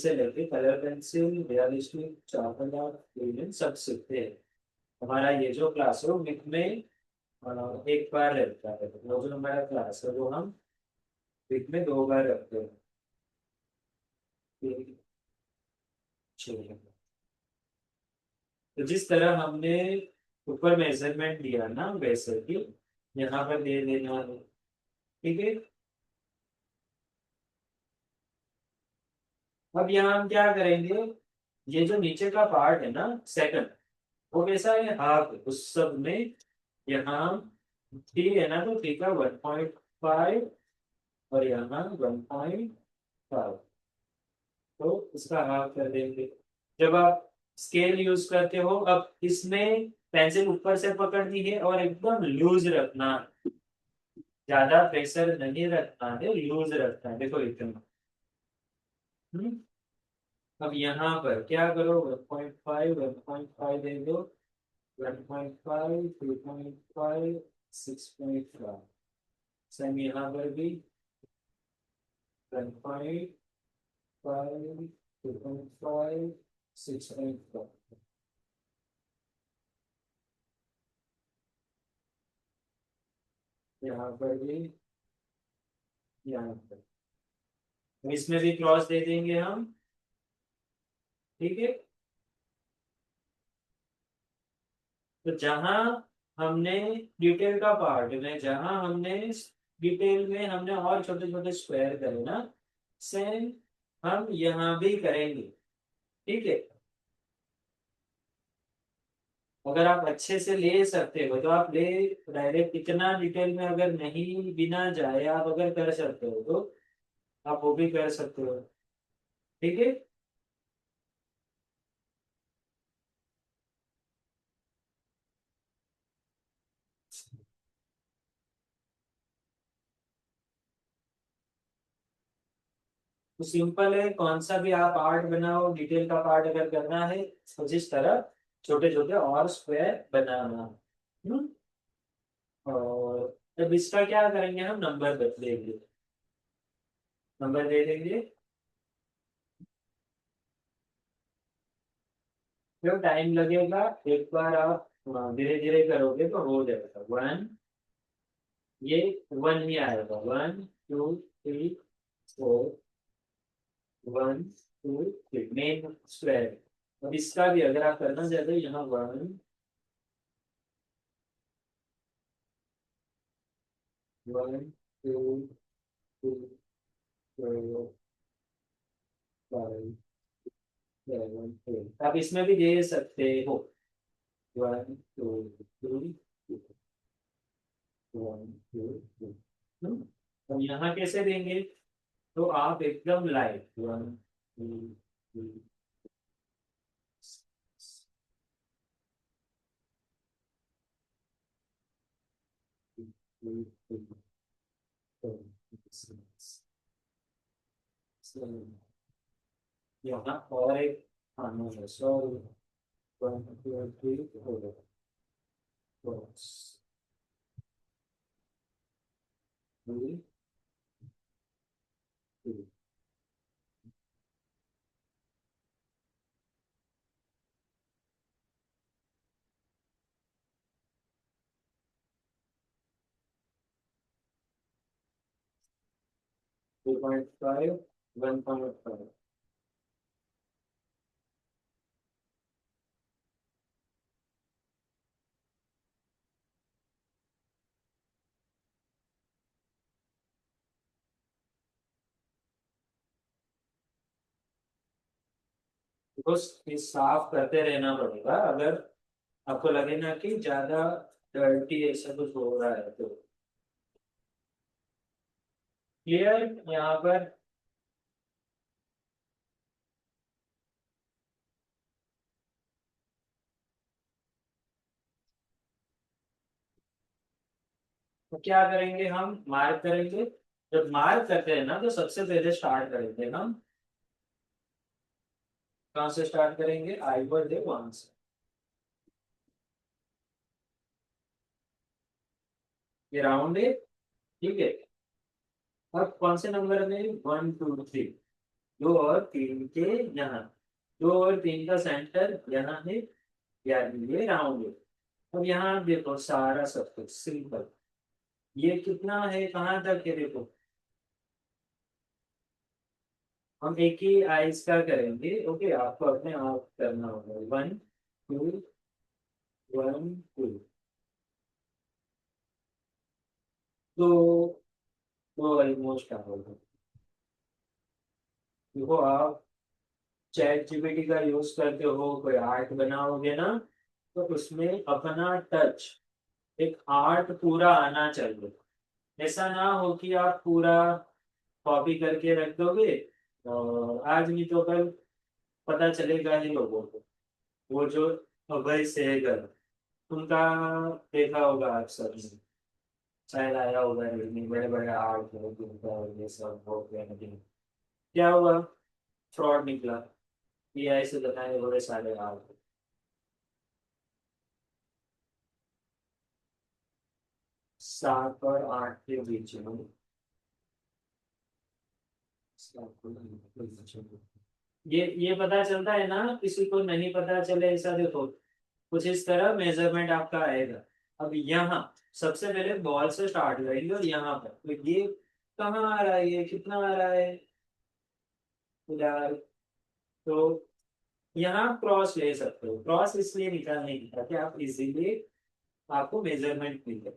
से लेके colour pencil, realistic, charcoal art, painting सब सीखते हैं। हमारा ये जो क्लास है वो वीक में एक बार रहता है। वो जो हमारा क्लास है वो हम वीक में 2 बार रखते हैं। ठीक है। तो जिस तरह हमने ऊपर मेजरमेंट दिया ना वैसे ही यहाँ पर दे देना है। ठीक है। अब यहाँ हम क्या करेंगे, ये जो नीचे का पार्ट है ना सेकंड, वो कैसा है हाफ, उस सब में यहाँ थ्री है ना, तो थ्री का 1.5 और यहाँ 1.5, तो इसका हाफ कर देंगे। जब आप स्केल यूज करते हो, अब इसमें पेंसिल ऊपर से पकड़नी है और एकदम लूज रखना, ज्यादा प्रेशर नहीं रखना है, लूज रखना है, देखो इतना। हम्म? अब यहाँ पर क्या करो, 1.5 1.5 दे दो, 1.5 3.5 6.5, सेम यहाँ पर भी 1.5 2.5 6.5, यहाँ पर भी, यहाँ पर। अब इसमें भी क्रॉस दे देंगे हम। ठीक है। तो जहां हमने डिटेल का पार्ट में, जहां हमने डिटेल में हमने और छोटे छोटे स्क्वायर करे ना, सेम हम यहाँ भी करेंगे। ठीक है। अगर आप अच्छे से ले सकते हो तो आप ले, डायरेक्ट इतना डिटेल में अगर नहीं बिना जाए आप अगर कर सकते हो तो आप वो भी कर सकते हो। ठीक है। तो सिंपल है, कौन सा भी आप आर्ट बनाओ, डिटेल का पार्ट अगर करना है तो जिस तरह छोटे छोटे और स्क्वायर बनाना। हम्म? और जब इसका क्या करेंगे, हम नंबर देंगे, नंबर दे देंगे। जो टाइम लगेगा, एक बार आप धीरे धीरे करोगे तो हो जाएगा। वन, ये वन ही आएगा, 1 2 3 4, 1 2 3 मेन स्क्वायर। अब इसका भी अगर आप करना चाहते हो, यहाँ 1 2 3 4 5 7 8। आप इसमें भी दे सकते हो, 1 2 3 1 2 3। अब यहाँ कैसे देंगे, तो आप एकदम लाइट 1 2 3 4 5 6 7 8 यहाँ और एक खाना है, सॉरी, 2.5 1.5। बस ये साफ करते रहना पड़ेगा, अगर आपको लगे ना कि ज्यादा डर्टी ऐसा कुछ हो रहा है तो। क्लियर यहाँ पर। तो क्या करेंगे, हम मार्क करेंगे। जब मार्क करते हैं ना तो सबसे पहले स्टार्ट करेंगे हम, कहाँ से स्टार्ट करेंगे, आई पर दे 1 से। ये राउंड है। ठीक है। अब कौन से नंबर में, 1 2 3, दो और तीन के यहाँ, दो और तीन का सेंटर यहाँ है, यानी ये राउंड है। अब यहाँ आप देखो सारा सब कुछ सिंपल, ये कितना है कहाँ तक है देखो। हम एक ही आइस का करेंगे, ओके, आपको अपने आप करना होगा। वन टू, वन टू, तो ऑलमोस्ट क्या होगा। देखो आप चैट जीपीटी का यूज करते हो, कोई आर्ट बनाओगे ना, तो उसमें अपना टच, एक आर्ट पूरा आना चाहिए। ऐसा ना हो कि आप पूरा कॉपी करके रख दोगे और आज नहीं तो कल पता चलेगा ही लोगों को। वो जो अभय सहगल, उनका देखा होगा आप सब ने, शायद आया होगा रील, बड़े बड़े आर्ट है जिनका, ये सब हो गया, लेकिन क्या हुआ, फ्रॉड निकला। एआई से बताए बड़े सारे आर्ट, 7 और 8 के बीच में, 7 और 8 के बीच में। ये पता चलता है ना, किसी को नहीं पता चले ऐसा देखो, कुछ इस तरह मेजरमेंट आपका आएगा। अब यहाँ सबसे पहले बॉल से स्टार्ट करेंगे और यहाँ पर तो ये कहाँ आ रहा है, ये कितना आ रहा है यार। तो यहाँ क्रॉस ले सकते हो, क्रॉस इसलिए निकालने की ताकि आप इजीली आपको मेजरमेंट मिले।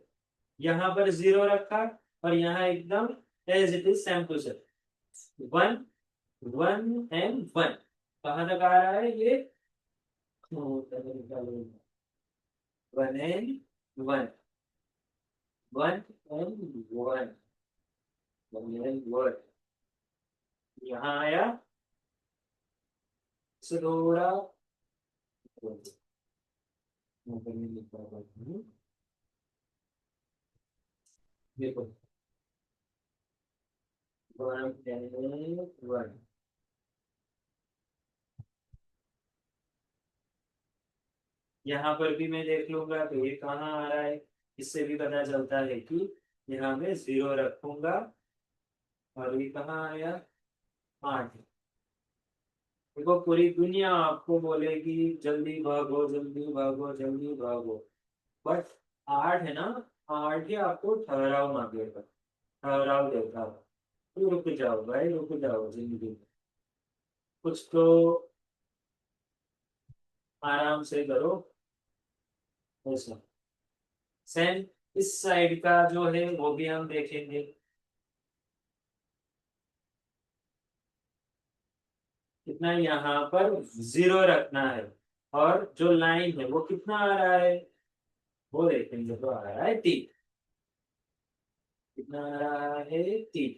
यहाँ पर 0 रखा और यहाँ एकदम as it is same to same, one, one and one, कहाँ तक आ रहा है ये, one and one, one and one, one and one, यहाँ आया। इसे थोड़ा देखो, वन एंड वन, यहाँ पर भी मैं देख लूंगा तो ये कहाँ आ रहा है। इससे भी पता चलता है कि यहाँ मैं 0 रखूंगा और ये कहाँ आया, 8। देखो पूरी दुनिया आपको बोलेगी जल्दी भागो जल्दी भागो जल्दी भागो, बट 8 है ना, 8 ही आपको ठहराव मांगेगा, ठहराव देता है। तो रुक जाओ भाई, रुक जाओ जिंदगी में, कुछ तो आराम से करो। ऐसा सेम इस साइड का जो है वो भी हम देखेंगे, कितना यहाँ पर 0 रखना है, और जो लाइन है वो कितना आ रहा है वो देखेंगे, तो आ रहा है 3, कितना आ रहा है 3।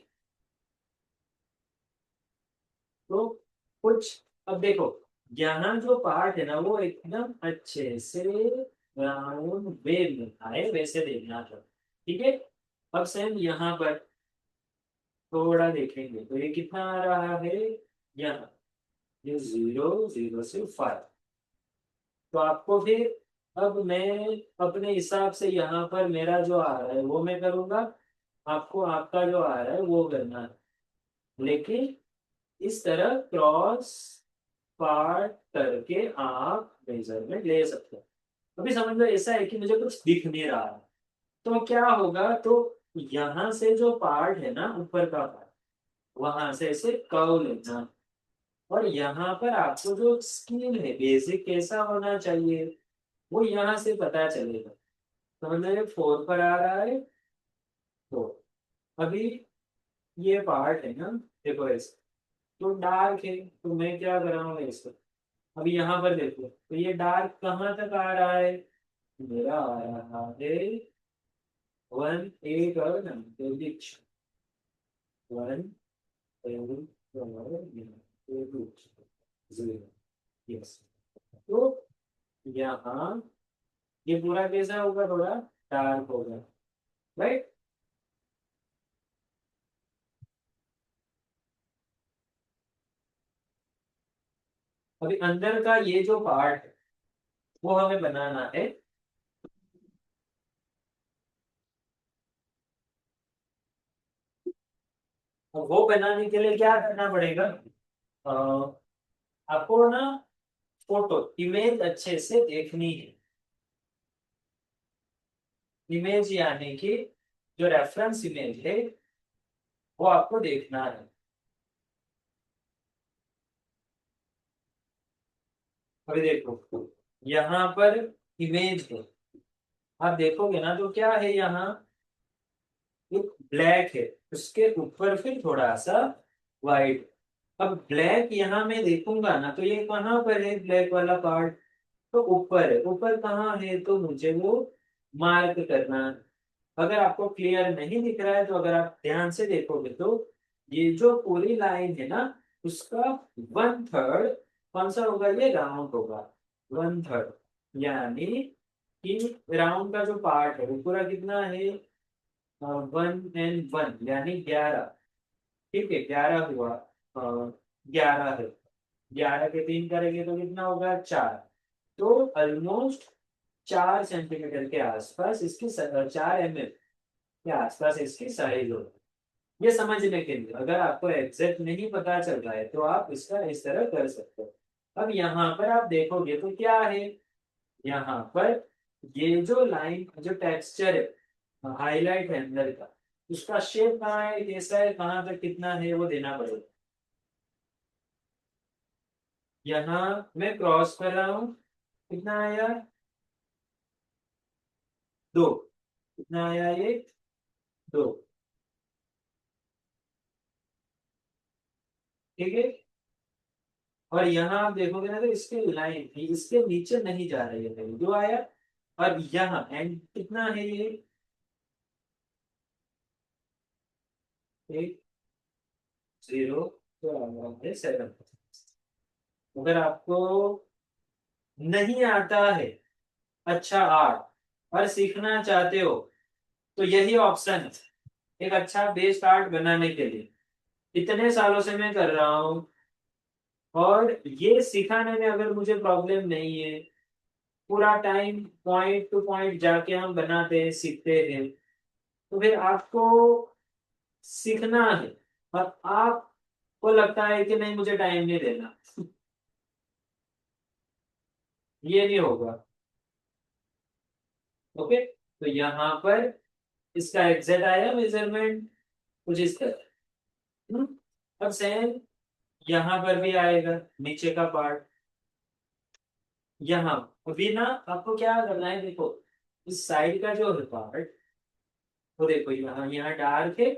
तो कुछ, अब देखो यहाँ जो पार्ट है ना वो एकदम अच्छे से राउंड वेव में आए वैसे देखना था, ठीक है। अब सेम यहाँ पर थोड़ा देखेंगे तो ये कितना आ रहा है, यहाँ ये 0, 0 से 5। तो आपको फिर, अब मैं अपने हिसाब से यहाँ पर मेरा जो आ रहा है वो मैं करूँगा, आपको आपका जो आ रहा है वो करना है, लेकिन इस तरह क्रॉस पार्ट करके आप मेजरमेंट ले सकते हैं। अभी समझ लो ऐसा है कि मुझे कुछ दिख नहीं रहा है, तो क्या होगा, तो यहाँ से जो पार्ट है ना ऊपर का पार्ट, वहां से ऐसे कर्व लेना, और यहाँ पर आपको जो स्किल है बेसिक कैसा होना चाहिए वो यहाँ से पता चलेगा। समझ लो ये 4 पर आ रहा है, तो अभी ये पार्ट है ना, देखो ऐसे तो डार्क है, तो मैं क्या कर रहा हूँ इसको, अभी यहाँ पर देखो तो ये डार्क कहाँ तक आ रहा है, मेरा आ रहा है 1, 8 और 9 के बीच, 1, 8 और 9 के बीच, 0, यस। तो यहाँ ये पूरा कैसा होगा, थोड़ा डार्क होगा, राइट। अभी अंदर का ये जो पार्ट है वो हमें बनाना है। और वो बनाने के लिए क्या करना पड़ेगा, आपको ना फोटो इमेज अच्छे से देखनी है। इमेज यानी कि जो रेफरेंस इमेज है वो आपको देखना है। अभी देखो यहाँ पर इमेज है, आप देखोगे ना तो क्या है यहाँ, एक ब्लैक है, उसके ऊपर फिर थोड़ा सा वाइट। अब ब्लैक यहाँ मैं देखूंगा ना तो ये कहाँ पर है ब्लैक वाला पार्ट, तो ऊपर है। ऊपर कहाँ है तो मुझे वो मार्क करना है। अगर आपको क्लियर नहीं दिख रहा है तो अगर आप ध्यान से देखोगे तो ये जो पूरी लाइन है ना उसका 1/3 कौन सा होगा, ये राउंड होगा। 1/3 यानी कि राउंड का जो पार्ट है वो पूरा कितना है, 1 and 1 यानी 11। ठीक है 11 हुआ, 11 है। 11 के 3 करेंगे तो कितना होगा, 4। तो ऑलमोस्ट 4 सेंटीमीटर के आसपास इसकी 4 mm के आसपास इसकी साइज होगी। ये समझने के लिए अगर आपको एग्जैक्ट नहीं पता चल रहा है तो आप इसका इस तरह कर सकते हो। अब यहाँ पर आप देखोगे तो क्या है, यहाँ पर ये जो लाइन जो टेक्सचर है हाईलाइट है अंदर का, उसका शेप कहाँ है, कैसा है, कहाँ तक कितना है वो देना पड़ेगा। यहाँ मैं क्रॉस कर रहा हूँ, कितना आया, 2। कितना आया ये, 2। ठीक है। और यहाँ आप देखोगे ना तो इसके लाइन इसके नीचे नहीं जा रही है कहीं, जो आया। और यहाँ एंड कितना है ये, 8 0 तो आ रहा है 7। अगर आपको नहीं आता है अच्छा आर्ट और सीखना चाहते हो तो यही ऑप्शन है, एक अच्छा बेस्ट आर्ट बनाने के लिए। इतने सालों से मैं कर रहा हूँ और ये सिखाने में अगर मुझे प्रॉब्लम नहीं है, पूरा टाइम पॉइंट टू पॉइंट जाके हम बनाते हैं सीखते हैं, तो फिर आपको सीखना है। और आपको लगता है कि नहीं मुझे टाइम नहीं देना, ये नहीं होगा। ओके, तो यहाँ पर इसका एग्जैक्ट आया मेजरमेंट कुछ इस तरह। हम्म, अब सेम यहाँ पर भी आएगा नीचे का पार्ट। यहाँ अभी ना आपको क्या करना है, देखो इस साइड का जो है पार्ट, तो देखो यहाँ यहाँ डार्क है